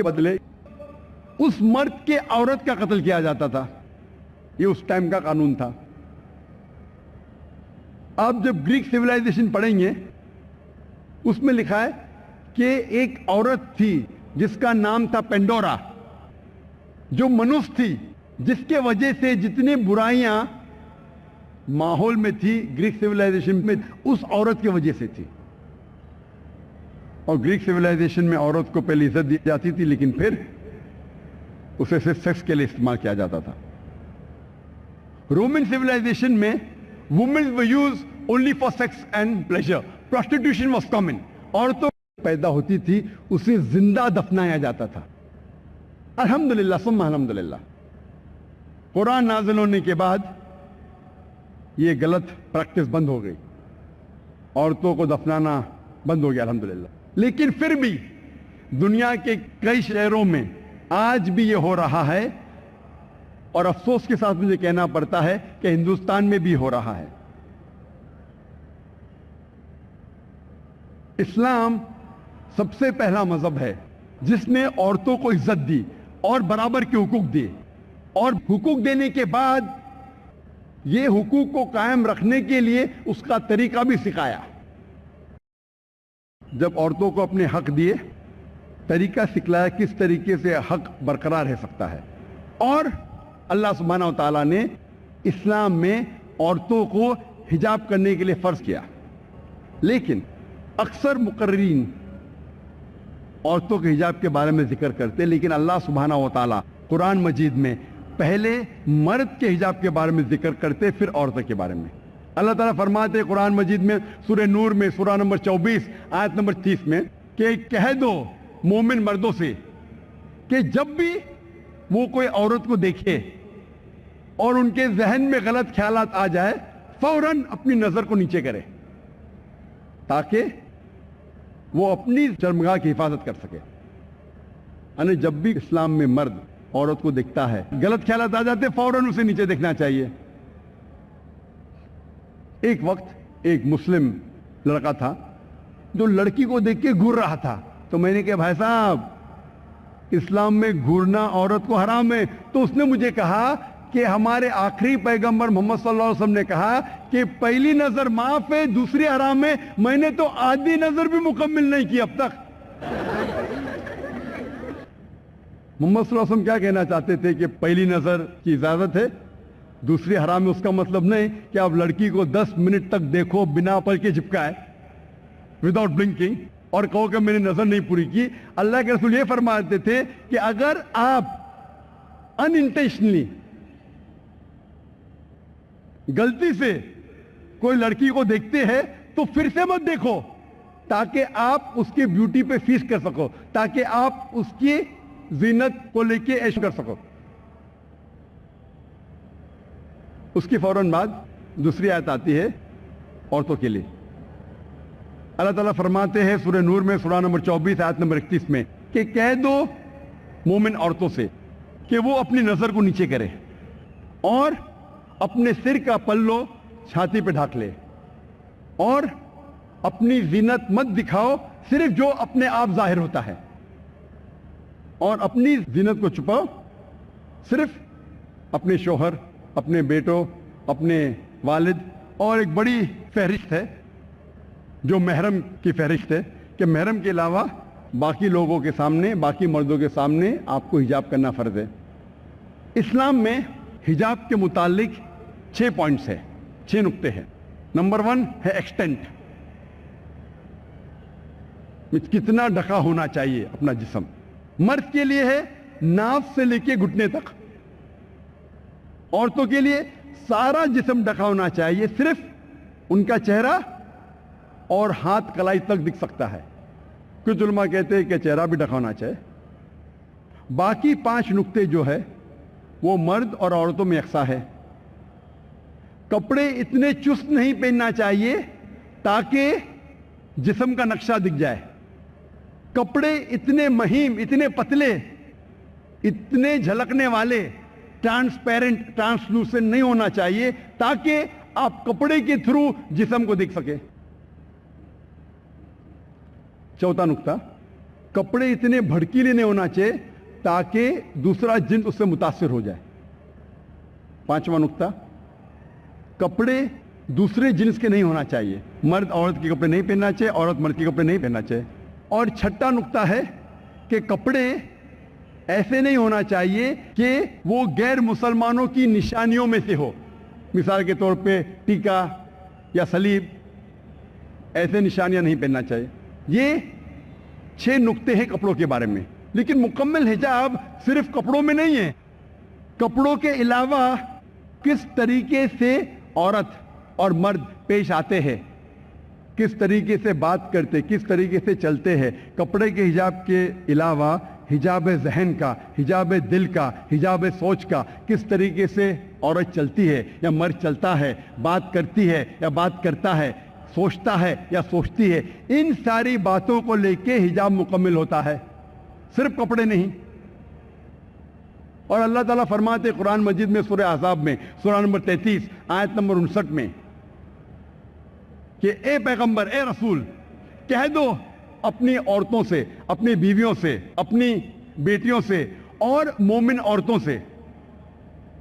کے بدلے اس مرد کے عورت کا قتل کیا جاتا تھا. یہ اس ٹائم کا قانون تھا. آپ جب گریک سیولائزیشن پڑھیں گے اس میں لکھا ہے کہ ایک عورت تھی جس کا نام تھا پینڈورا, جو منوس تھی, جس کے وجہ سے جتنی برائیاں ماحول میں تھی گریک سیولائزیشن میں اس عورت کی وجہ سے تھی. اور گریک سیولائزیشن میں عورت کو پہلے عزت دی جاتی تھی, لیکن پھر اسے صرف سیکس کے لیے استعمال کیا جاتا تھا. رومن سیولائزیشن میں women were used only for sex and pleasure. Prostitution was common. عورتوں پیدا ہوتی تھی اسے زندہ دفنایا جاتا تھا. الحمدللہ ثم الحمدللہ قرآن نازل ہونے کے بعد یہ غلط پریکٹس بند ہو گئی, عورتوں کو دفنانا بند ہو گیا الحمدللہ. لیکن پھر بھی دنیا کے کئی شہروں میں آج بھی یہ ہو رہا ہے, اور افسوس کے ساتھ مجھے کہنا پڑتا ہے کہ ہندوستان میں بھی ہو رہا ہے. اسلام سب سے پہلا مذہب ہے جس نے عورتوں کو عزت دی اور برابر کے حقوق دیے, اور حقوق دینے کے بعد یہ حقوق کو قائم رکھنے کے لیے اس کا طریقہ بھی سکھایا. جب عورتوں کو اپنے حق دیے, طریقہ سکھلایا کس طریقے سے حق برقرار رہ سکتا ہے. اور اللہ سبحانہ و تعالیٰ نے اسلام میں عورتوں کو حجاب کرنے کے لیے فرض کیا. لیکن اکثر مقررین عورتوں کے حجاب کے بارے میں ذکر کرتے, لیکن اللہ سبحانہ و تعالیٰ قرآن مجید میں پہلے مرد کے حجاب کے بارے میں ذکر کرتے, پھر عورتوں کے بارے میں. اللہ تعالیٰ فرماتے قرآن مجید میں سورہ نور میں سورہ نمبر 24 آیت نمبر 30 میں کہ کہہ دو مومن مردوں سے کہ جب بھی وہ کوئی عورت کو دیکھے اور ان کے ذہن میں غلط خیالات آ جائے, فوراً اپنی نظر کو نیچے کرے تاکہ وہ اپنی شرمگاہ کی حفاظت کر سکے. یعنی جب بھی اسلام میں مرد عورت کو دیکھتا ہے غلط خیالات آ جاتے, فوراً اسے نیچے دیکھنا چاہیے. ایک وقت ایک مسلم لڑکا تھا جو لڑکی کو دیکھ کے گھور رہا تھا, تو میں نے کہا بھائی صاحب اسلام میں گھورنا عورت کو حرام ہے. تو اس نے مجھے کہا کہ ہمارے آخری پیغمبر محمد صلی اللہ علیہ وسلم نے کہا کہ پہلی نظر معاف ہے, دوسری حرام ہے. میں نے تو آدھی نظر بھی مکمل نہیں کی اب تک. محمد صلی اللہ علیہ وسلم کیا کہنا چاہتے تھے کہ پہلی نظر کی اجازت ہے, دوسری حرام ہے. اس کا مطلب نہیں کہ آپ لڑکی کو 10 منٹ تک دیکھو بنا پل کے چپکائے وداؤٹ بلنکنگ اور کہو کہ میں نے نظر نہیں پوری کی. اللہ کے رسول یہ فرماتے تھے کہ اگر آپ ان انٹینشنلی غلطی سے کوئی لڑکی کو دیکھتے ہیں تو پھر سے مت دیکھو, تاکہ آپ اس کی بیوٹی پہ فیسٹ کر سکو, تاکہ آپ اس کی زینت کو لے کے عیش کر سکو. اس کی فوراً بعد دوسری آیت آتی ہے عورتوں کے لیے. اللہ تعالیٰ فرماتے ہیں سورہ نور میں سورہ نمبر 24 آیت نمبر 31 میں کہ کہہ دو مومن عورتوں سے کہ وہ اپنی نظر کو نیچے کرے اور اپنے سر کا پلو چھاتی پہ ڈھانک لے, اور اپنی زینت مت دکھاؤ, صرف جو اپنے آپ ظاہر ہوتا ہے, اور اپنی زینت کو چھپاؤ صرف اپنے شوہر, اپنے بیٹوں, اپنے والد, اور ایک بڑی فہرست ہے جو محرم کی فہرست ہے کہ محرم کے علاوہ باقی لوگوں کے سامنے, باقی مردوں کے سامنے آپ کو حجاب کرنا فرض ہے. اسلام میں حجاب کے متعلق 6 پوائنٹس ہیں, 6 نقطے ہیں. نمبر 1 ہے ایکسٹینٹ, کتنا ڈھکا ہونا چاہیے اپنا جسم. مرد کے لیے ہے ناف سے لے کے گھٹنے تک, عورتوں کے لیے سارا جسم ڈھکا ہونا چاہیے, صرف ان کا چہرہ اور ہاتھ کلائی تک دکھ سکتا ہے. کچھ علماء کہتے ہیں کہ چہرہ بھی ڈھکا ہونا چاہیے. باقی 5 نقطے جو ہے وہ مرد اور عورتوں میں یکساں ہے. کپڑے اتنے چست نہیں پہننا چاہیے تاکہ جسم کا نقشہ دکھ جائے. کپڑے اتنے مہیم, اتنے پتلے, اتنے جھلکنے والے, ٹرانسپیرنٹ, ٹرانسلوسنٹ نہیں ہونا چاہیے تاکہ آپ کپڑے کے تھرو جسم کو دیکھ سکے. چوتھا نقطہ کپڑے اتنے بھڑکیلے نہیں ہونا چاہیے تاکہ دوسرا جن اس سے متاثر ہو جائے. 5واں نقطہ, کپڑے دوسرے جنس کے نہیں ہونا چاہیے. مرد عورت کے کپڑے نہیں پہننا چاہیے, عورت مرد کے کپڑے نہیں پہننا چاہیے. اور 6واں نقطہ ہے کہ کپڑے ایسے نہیں ہونا چاہیے کہ وہ غیر مسلمانوں کی نشانیوں میں سے ہو. مثال کے طور پہ ٹیکا یا صلیب, ایسے نشانیاں نہیں پہننا چاہیے. یہ 6 نقطے ہیں کپڑوں کے بارے میں. لیکن مکمل حجاب صرف کپڑوں میں نہیں ہے. کپڑوں کے علاوہ کس طریقے سے عورت اور مرد پیش آتے ہیں, کس طریقے سے بات کرتے, کس طریقے سے چلتے ہیں, کپڑے کے حجاب کے علاوہ حجاب ذہن کا, حجاب دل کا, حجاب سوچ کا, کس طریقے سے عورت چلتی ہے یا مرد چلتا ہے, بات کرتی ہے یا بات کرتا ہے, سوچتا ہے یا سوچتی ہے, ان ساری باتوں کو لے کے حجاب مکمل ہوتا ہے, صرف کپڑے نہیں. اور اللہ تعالیٰ فرماتے قرآن مجید میں سورہ احزاب میں سورہ نمبر 33 آیت نمبر 59 میں کہ اے پیغمبر, اے رسول, کہہ دو اپنی عورتوں سے, اپنی بیویوں سے, اپنی بیٹیوں سے اور مومن عورتوں سے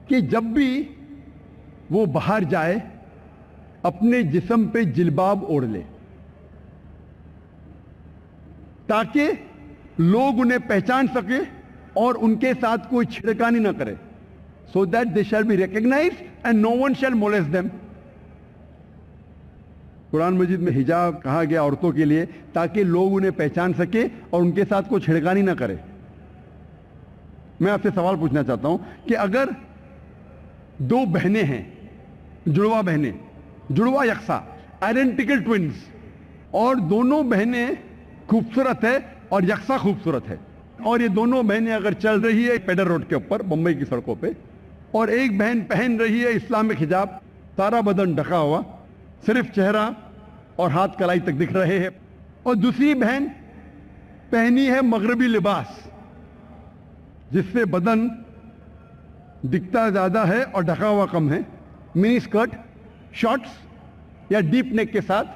کہ جب بھی وہ باہر جائے اپنے جسم پہ جلباب اوڑھ لے تاکہ لوگ انہیں پہچان سکے اور ان کے ساتھ کوئی چھڑکانی نہ کرے. so that they shall be recognized and no one shall molest them. قرآن مجید میں حجاب کہا گیا عورتوں کے لیے تاکہ لوگ انہیں پہچان سکے اور ان کے ساتھ کوئی چھڑکانی نہ کرے. میں آپ سے سوال پوچھنا چاہتا ہوں کہ اگر 2 بہنیں ہیں, جڑواں بہنیں, جڑواں یکساں, آئیڈینٹیکل ٹوئنز, اور دونوں بہنیں خوبصورت ہے اور یکساں خوبصورت ہے, اور یہ دونوں بہنیں اگر چل رہی ہے پیڈر روڈ کے اوپر بمبئی کی سڑکوں پہ, اور ایک بہن پہن رہی ہے اسلامک حجاب, سارا بدن ڈھکا ہوا, صرف چہرہ اور ہاتھ کلائی تک دکھ رہے ہیں, اور دوسری بہن پہنی ہے مغربی لباس جس سے بدن دکھتا زیادہ ہے اور ڈھکا ہوا کم ہے, منی اسکرٹ, شارٹس یا ڈیپ نیک کے ساتھ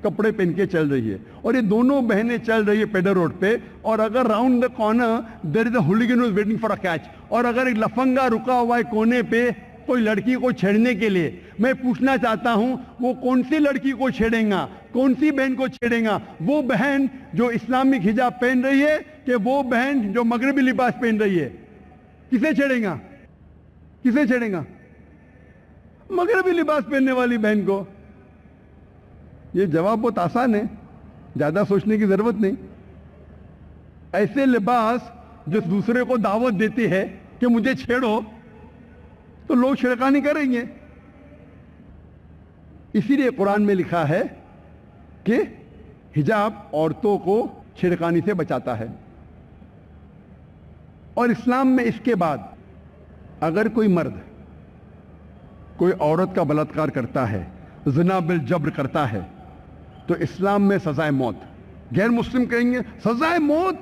کپڑے پہن کے چل رہی ہے, اور یہ دونوں بہنیں چل رہی ہے پیڈر روڈ پہ, اور اگر round the corner there is a hooligan who is waiting for a catch, اور اگر ایک لفنگا رکا ہوا ہے کونے پہ کوئی لڑکی کو چھیڑنے کے لیے, میں پوچھنا چاہتا ہوں وہ کون سی لڑکی کو چھیڑیں گا, کون سی بہن کو چھیڑیں گا؟ وہ بہن جو اسلامک حجاب پہن رہی ہے کہ وہ بہن جو مغربی لباس پہن رہی ہے؟ کسے چھیڑیں گا, کسے چھیڑیں گا؟ مغربی لباس پہننے والی بہن کو. یہ جواب بہت آسان ہے, زیادہ سوچنے کی ضرورت نہیں. ایسے لباس جو دوسرے کو دعوت دیتے ہیں کہ مجھے چھیڑو تو لوگ چھڑکانی کریں گے. اسی لیے قرآن میں لکھا ہے کہ حجاب عورتوں کو چھڑکانی سے بچاتا ہے. اور اسلام میں اس کے بعد اگر کوئی مرد کوئی عورت کا بلاత్కాر کرتا ہے, زنا بالجبر کرتا ہے, تو اسلام میں سزائے موت. غیر مسلم کہیں گے سزائے موت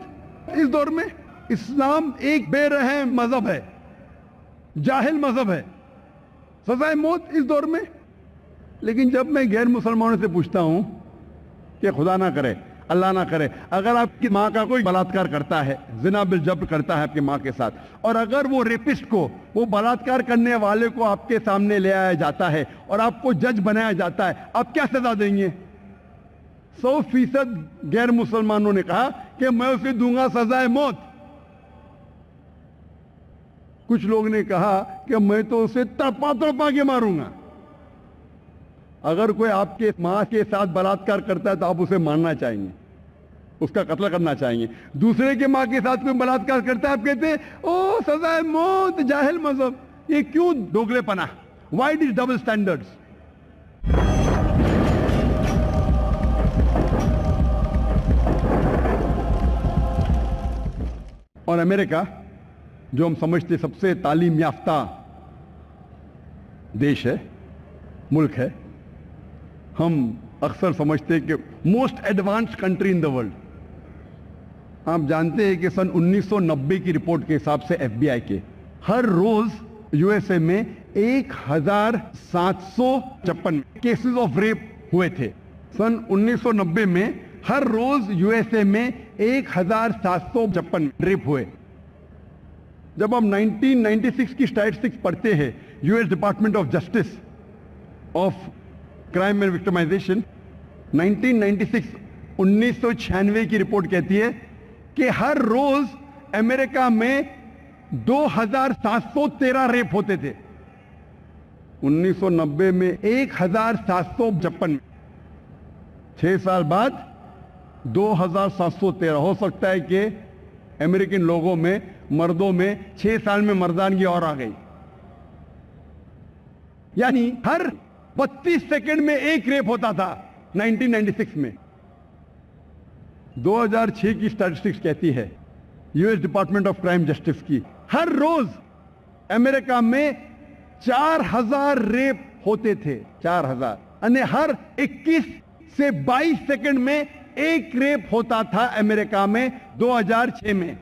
اس دور میں؟ اسلام ایک بے رحم مذہب ہے, جاہل مذہب ہے, سزائے موت اس دور میں. لیکن جب میں غیر مسلمانوں سے پوچھتا ہوں کہ خدا نہ کرے, اللہ نہ کرے, اگر آپ کی ماں کا کوئی بلاత్కాر کرتا ہے, زنا بالجبر کرتا ہے آپ کی ماں کے ساتھ, اور اگر وہ ریپسٹ کو, وہ بلاత్కాر کرنے والے کو آپ کے سامنے لے آیا جاتا ہے اور آپ کو جج بنایا جاتا ہے, آپ کیا سزا دیں گے؟ 100% غیر مسلمانوں نے کہا کہ میں اسے دوں گا سزائے موت. کچھ لوگ نے کہا کہ میں تو اسے تڑپا تڑپا کے ماروں گا. اگر کوئی آپ کے ماں کے ساتھ بلاత్కాر کرتا ہے تو آپ اسے مارنا چاہیں گے, اس کا قتل کرنا چاہیں گے. دوسرے کے ماں کے ساتھ کوئی بلاత్కాر کرتا ہے آپ کہتے ہیں او سزائے موت, جاہل مذہب. یہ کیوں دوگلے پنا؟ Why does double standards? اور امریکہ جو ہم سمجھتے سب سے تعلیم یافتہ دیش ہے, ملک ہے, ہم اکثر سمجھتے کہ most advance country in the world. آپ جانتے ہیں کہ سن 1990 کی رپورٹ کے حساب سے FBI کے ہر روز USA میں 1756 کیسز آف ریپ ہوئے تھے. سن 1990 میں ہر روز یو ایس اے میں 1756 ریپ ہوئے. جب ہم 1996 کی اسٹیٹسٹکس پڑھتے ہیں U S department of justice of crime and victimization 1996 کی رپورٹ کہتی ہے کہ ہر روز امریکہ میں 2713 ریپ ہوتے تھے. 1990 میں 1756. 6 سال بعد 2713. ہو سکتا ہے کہ امریکن لوگوں میں مردوں میں 6 سال میں مردانگی اور آ گئی. یعنی ہر 32 سیکنڈ میں ایک ریپ ہوتا تھا 1996 میں. 2006 کی اسٹیٹسٹکس کہتی ہے U S department of crime justice کی ہر روز امریکہ میں 4000 ریپ ہوتے تھے. 4000 یعنی ہر 21 سے 22 سیکنڈ میں ایک ریپ ہوتا تھا امریکہ میں 2006 میں.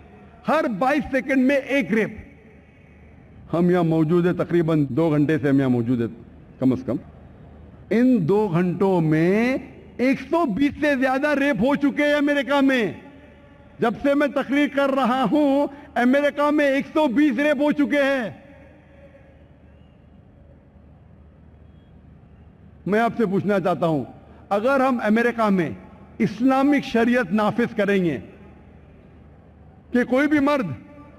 ہر 22 سیکنڈ میں ایک ریپ. ہم یہاں موجود ہیں تقریباً 2 گھنٹے سے ہم یہاں موجود ہیں کم از کم. ان 2 گھنٹوں میں 120 سے زیادہ ریپ ہو چکے ہیں امریکہ میں. جب سے میں تقریر کر رہا ہوں امریکہ میں 120 ریپ ہو چکے ہیں. میں آپ سے پوچھنا چاہتا ہوں اگر ہم امریکہ میں اسلامک شریعت نافذ کریں گے کہ کوئی بھی مرد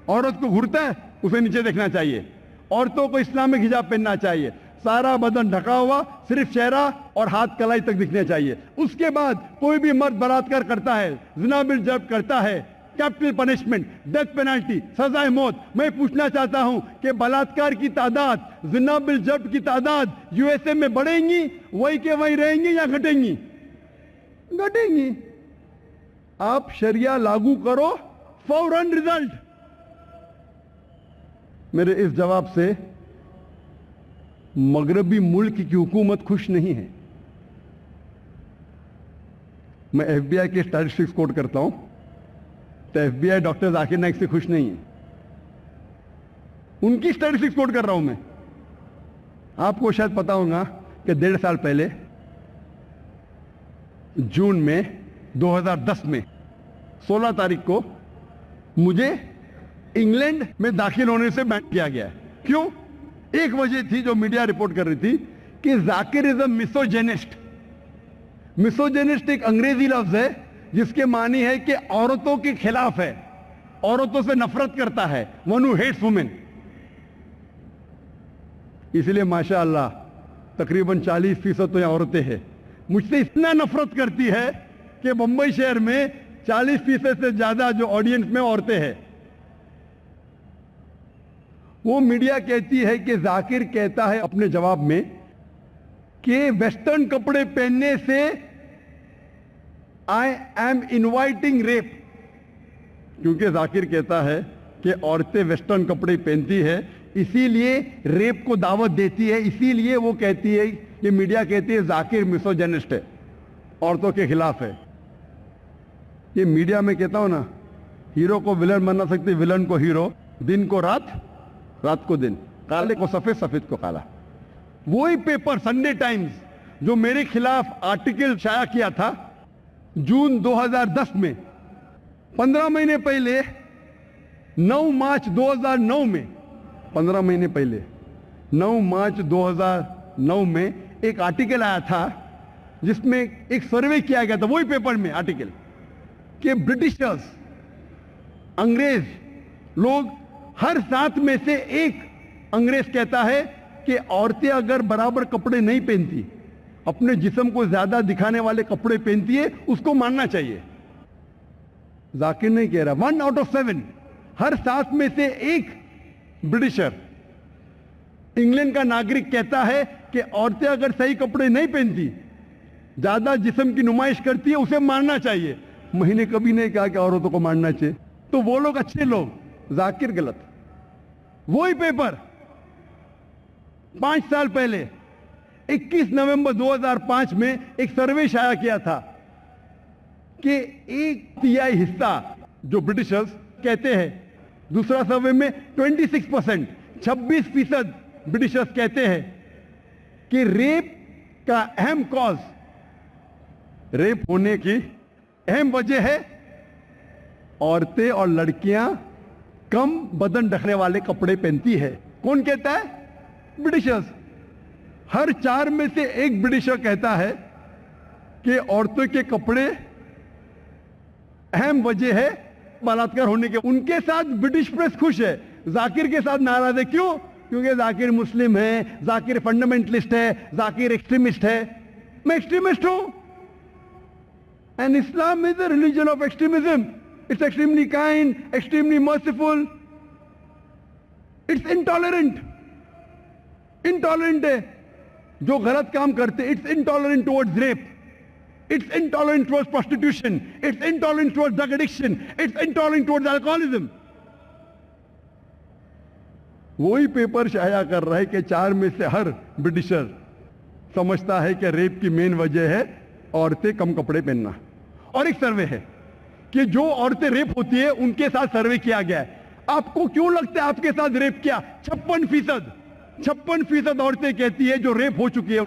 عورت کو گھرتا ہے اسے نیچے دیکھنا چاہیے, عورتوں کو اسلامک حجاب پہننا چاہیے, سارا بدن ڈھکا ہوا صرف چہرہ اور ہاتھ کلائی تک دکھنے چاہیے. اس کے بعد کوئی بھی مرد بلاತ್ಕಾರ کرتا ہے, زنا بالجرم کرتا ہے, کیپٹل پنشمنٹ, ڈیتھ پینلٹی, سزائے موت. میں پوچھنا چاہتا ہوں کہ بلاತ್ಕಾರ کی تعداد, زنا بالجرم کی تعداد یو ایس اے میں بڑھیں گی وہی کہ وہی رہیں گی یا گھٹیں گی؟ گھٹیں گی. آپ شریعہ لاگو کرو, فوراً رزلٹ. میرے اس جواب سے مغربی ملک کی حکومت خوش نہیں ہے. میں ایف بی آئی کے اسٹیٹسٹکس کوٹ کرتا ہوں تو ایف بی آئی ڈاکٹر ذاکر نائک سے خوش نہیں ہے. ان کی اسٹیٹسٹکس کوٹ کر رہا ہوں میں. آپ کو شاید پتا ہوگا کہ 1.5 سال پہلے جون میں 2010 میں 16 تاریخ کو مجھے انگلینڈ میں داخل ہونے سے بین کیا گیا. کیوں؟ ایک وجہ تھی جو میڈیا رپورٹ کر رہی تھی کہ ذاکر از اے میسوجینسٹ. میسوجینسٹ ایک انگریزی لفظ ہے جس کے معنی ہے کہ عورتوں کے خلاف ہے, عورتوں سے نفرت کرتا ہے, ون ہو ہیٹس وومن. اس لیے ماشاء اللہ تقریباً 40% تو یہاں عورتیں ہیں. مجھ سے اتنا نفرت کرتی ہے کہ بمبئی شہر میں 40% سے زیادہ جو آڈینس میں عورتیں ہیں. وہ میڈیا کہتی ہے کہ ذاکر کہتا ہے اپنے جواب میں کہ ویسٹرن کپڑے پہننے سے آئی ایم انوائٹنگ ریپ. کیونکہ ذاکر کہتا ہے کہ عورتیں ویسٹرن کپڑے پہنتی ہے اسی لیے ریپ کو دعوت دیتی ہے, اسی لیے وہ کہتی ہے, یہ میڈیا کہتی ہے ذاکر میسوجینسٹ ہے, عورتوں کے خلاف ہے. یہ میڈیا میں کہتا ہوں نا, ہیرو کو ولن بنا سکتے, ولن کو ہیرو, دن کو رات, رات کو دن, کالے کو سفید, سفید کو کالا. وہی پیپر سنڈے ٹائمز جو میرے خلاف آرٹیکل شائع کیا تھا جون 2010 میں, 15 مہینے پہلے 9 مارچ 2009 میں, 15 مہینے پہلے 9 مارچ 2009 میں ایک آرٹیکل آیا تھا جس میں ایک سروے کیا گیا تھا, وہی پیپر میں آرٹیکل, کہ برٹشرز, انگریز لوگ ہر 7 میں سے ایک انگریز کہتا ہے کہ عورتیں اگر برابر کپڑے نہیں پہنتی, اپنے جسم کو زیادہ دکھانے والے کپڑے پہنتی ہے, اس کو ماننا چاہیے. ذاکر نہیں کہہ رہا, 1 out of 7, ہر 7 میں سے ایک برٹشر, انگلینڈ کا ناگرک کہتا ہے کہ عورتیں اگر صحیح کپڑے نہیں پہنتی, زیادہ جسم کی نمائش کرتی ہے, اسے ماننا چاہیے. میں نے کبھی نہیں کہا کہ عورتوں کو ماننا چاہیے. تو وہ لوگ اچھے لوگ, ذاکر غلط. وہی پیپر 5 سال پہلے 21 نومبر 2005 میں ایک سروے شائع کیا تھا کہ 1/3 حصہ جو برٹشرز کہتے ہیں, دوسرا سروے میں 26%, 26% برٹشرز کہتے ہیں کہ ریپ کا اہم کاز, ریپ ہونے کی اہم وجہ ہے عورتیں اور لڑکیاں کم بدن ڈھکنے والے کپڑے پہنتی ہے. کون کہتا ہے؟ برٹشرز. ہر 4 میں سے ایک برٹشر کہتا ہے کہ عورتوں کے کپڑے اہم وجہ ہے بلاತ್ಕಾರ ہونے کے. ان کے ساتھ برٹش پریس خوش ہے, ذاکر کے ساتھ ناراض ہے. کیوں؟ کیونکہ ذاکر مسلم ہے, ذاکر فنڈامنٹلسٹ ہے, ذاکر ایکسٹریمسٹ ہے. میں ایکسٹریمسٹ ہوں. And Islam is a religion of extremism. It's extremely kind, extremely merciful. It's intolerant. Intolerant ہے. جو غلط کام کرتے, it's intolerant towards rape. It's intolerant towards prostitution. It's intolerant towards drug addiction. It's intolerant towards alcoholism. وہی paper شائع کر رہا ہے کہ 4 میں سے ہر برٹشر سمجھتا ہے کہ ریپ کی مین وجہ ہے عورتیں کم کپڑے پہننا. اور ایک سروے ہے کہ جو عورتیں ریپ ہوتی ہے ان کے ساتھ سروے کیا گیا ہے. آپ کو کیوں لگتا ہے آپ کے ساتھ ریپ کیا؟ 56% عورتیں کہتی ہے جو ریپ ہو چکی ہے,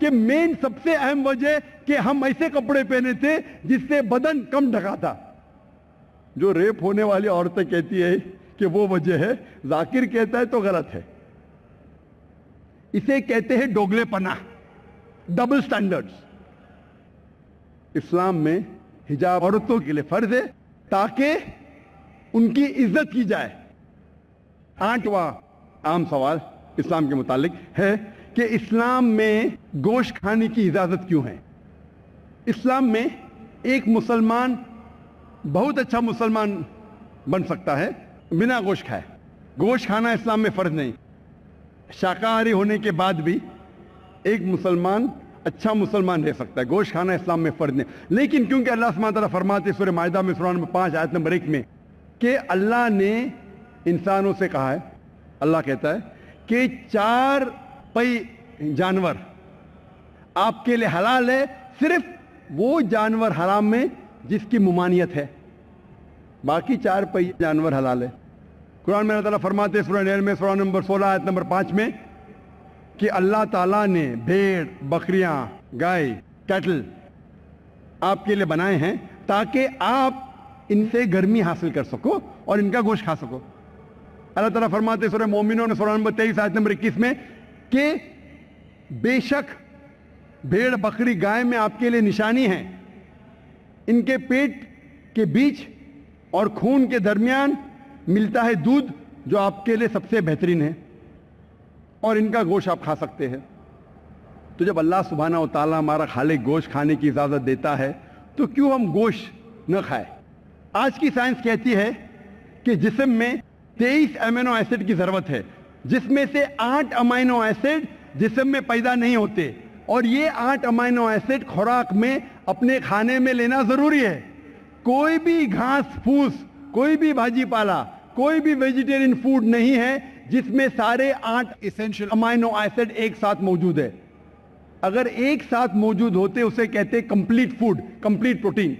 کہ مین سب سے اہم وجہ کہ ہم ایسے کپڑے پہنے تھے جس سے بدن کم ڈھکا تھا. جو ریپ ہونے والی عورتیں کہتی ہے کہ وہ وجہ ہے, ذاکر کہتا ہے تو غلط ہے. اسے کہتے ہیں ڈوگلے پنا, ڈبل سٹینڈرڈز. اسلام میں حجاب عورتوں کے لیے فرض ہے تاکہ ان کی عزت کی جائے. 8واں عام سوال اسلام کے متعلق ہے کہ اسلام میں گوشت کھانے کی اجازت کیوں ہے؟ اسلام میں ایک مسلمان بہت اچھا مسلمان بن سکتا ہے بنا گوشت کھائے. گوشت کھانا اسلام میں فرض نہیں. شاکاہاری ہونے کے بعد بھی ایک مسلمان اچھا مسلمان رہ سکتا ہے. گوشت کھانا اسلام میں فرض نہیں. لیکن کیونکہ اللہ سبحانہ تعالیٰ فرماتے سورہ مائدہ میں سورہ نمبر 5 آیت نمبر 1 میں کہ اللہ نے انسانوں سے کہا ہے, اللہ کہتا ہے کہ 4 پئی جانور آپ کے لیے حلال ہے, صرف وہ جانور حرام میں جس کی ممانعت ہے, باقی 4 پئی جانور حلال ہے. قرآن میں اللہ تعالیٰ فرماتے ہیں سورہ نحل میں سورہ نمبر 16 آیت نمبر 5 میں کہ اللہ تعالیٰ نے بھیڑ, بکریاں, گائے, کیٹل آپ کے لیے بنائے ہیں تاکہ آپ ان سے گرمی حاصل کر سکو اور ان کا گوشت کھا سکو. اللہ تعالیٰ فرماتے سورہ مومنون سورہ نمبر 23 آیت نمبر 21 میں کہ بے شک بھیڑ, بکری, گائے میں آپ کے لیے نشانی ہے. ان کے پیٹ کے بیچ اور خون کے درمیان ملتا ہے دودھ جو آپ کے لیے سب سے بہترین ہے, اور ان کا گوشت آپ کھا سکتے ہیں. تو جب اللہ سبحانہ و تعالیٰ ہمارا خالق گوشت کھانے کی اجازت دیتا ہے تو کیوں ہم گوشت نہ کھائیں؟ آج کی سائنس کہتی ہے کہ جسم میں 23 امینو ایسڈ کی ضرورت ہے, جس میں سے 8 امینو ایسڈ جسم میں پیدا نہیں ہوتے, اور یہ 8 امینو ایسڈ خوراک میں اپنے کھانے میں لینا ضروری ہے. کوئی بھی گھاس پھوس, کوئی بھی بھاجی پالا, کوئی بھی ویجیٹیرین فوڈ نہیں ہے جس میں سارے 8 ایسینشل امینو ایسڈ ایک ساتھ موجود ہے. اگر ایک ساتھ موجود ہوتے اسے کہتے کمپلیٹ فوڈ, کمپلیٹ پروٹین.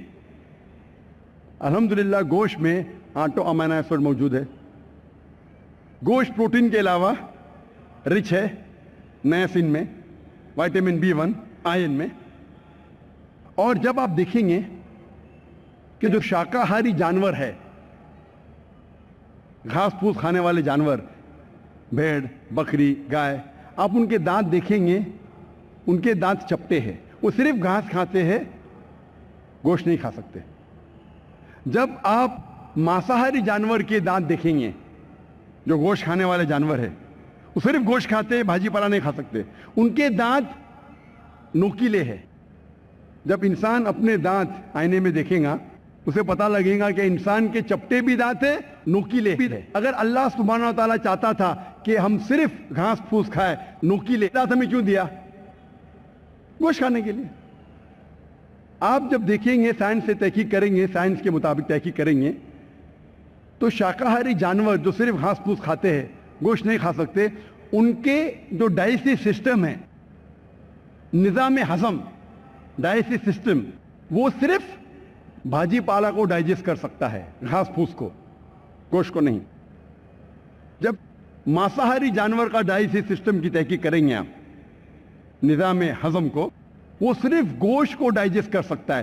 الحمدللہ گوشت میں 8 امینو ایسڈ موجود ہے. گوشت پروٹین کے علاوہ رچ ہے نائسین میں, وائٹامن B1, آئرن میں. اور جب آپ دیکھیں گے کہ جو شاکاہاری جانور ہے, گھاس پھوس کھانے والے جانور, بھیڑ, بکری, گائے, آپ ان کے دانت دیکھیں گے, ان کے دانت چپٹے ہیں. وہ صرف گھاس کھاتے ہیں, گوشت نہیں کھا سکتے. جب آپ مانساہاری جانور کے دانت دیکھیں گے, جو گوشت کھانے والے جانور ہے, وہ صرف گوشت کھاتے ہیں, بھاجی پالا نہیں کھا سکتے. ان کے دانت نوکیلے ہیں. جب انسان اپنے دانت آئینے میں دیکھیں گا اسے پتا لگے گا کہ انسان کے چپٹے بھی دانت ہیں, نوکیلے بھی ہے. اگر اللہ سبحانہ و تعالیٰ چاہتا تھا کہ ہم صرف گھاس پھوس کھائے, نوکیلے دانت ہمیں کیوں دیا؟ گوشت کھانے کے لیے. آپ جب دیکھیں گے, سائنس سے تحقیق کریں گے, سائنس کے مطابق تحقیق کریں گے, تو شاکاہاری جانور جو صرف گھاس پھوس کھاتے ہیں, گوشت نہیں کھا سکتے, ان کے جو ڈائجسٹو سسٹم ہے, نظام ہضم, ڈائجسٹو سسٹم, وہ صرف بھاجی پالا کو ڈائجسٹ کر سکتا ہے, گھاس پھوس کو, گوشت کو نہیں. جب مانساہاری جانور کا ڈائجسٹو سسٹم کی تحقیق کریں گے آپ, نظام ہضم کو, وہ صرف گوشت کو ڈائجسٹ کر سکتا ہے.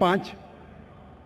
5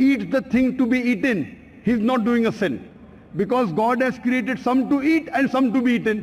eats the thing to be eaten, he is not doing a sin, because God has created some to eat and some to be eaten.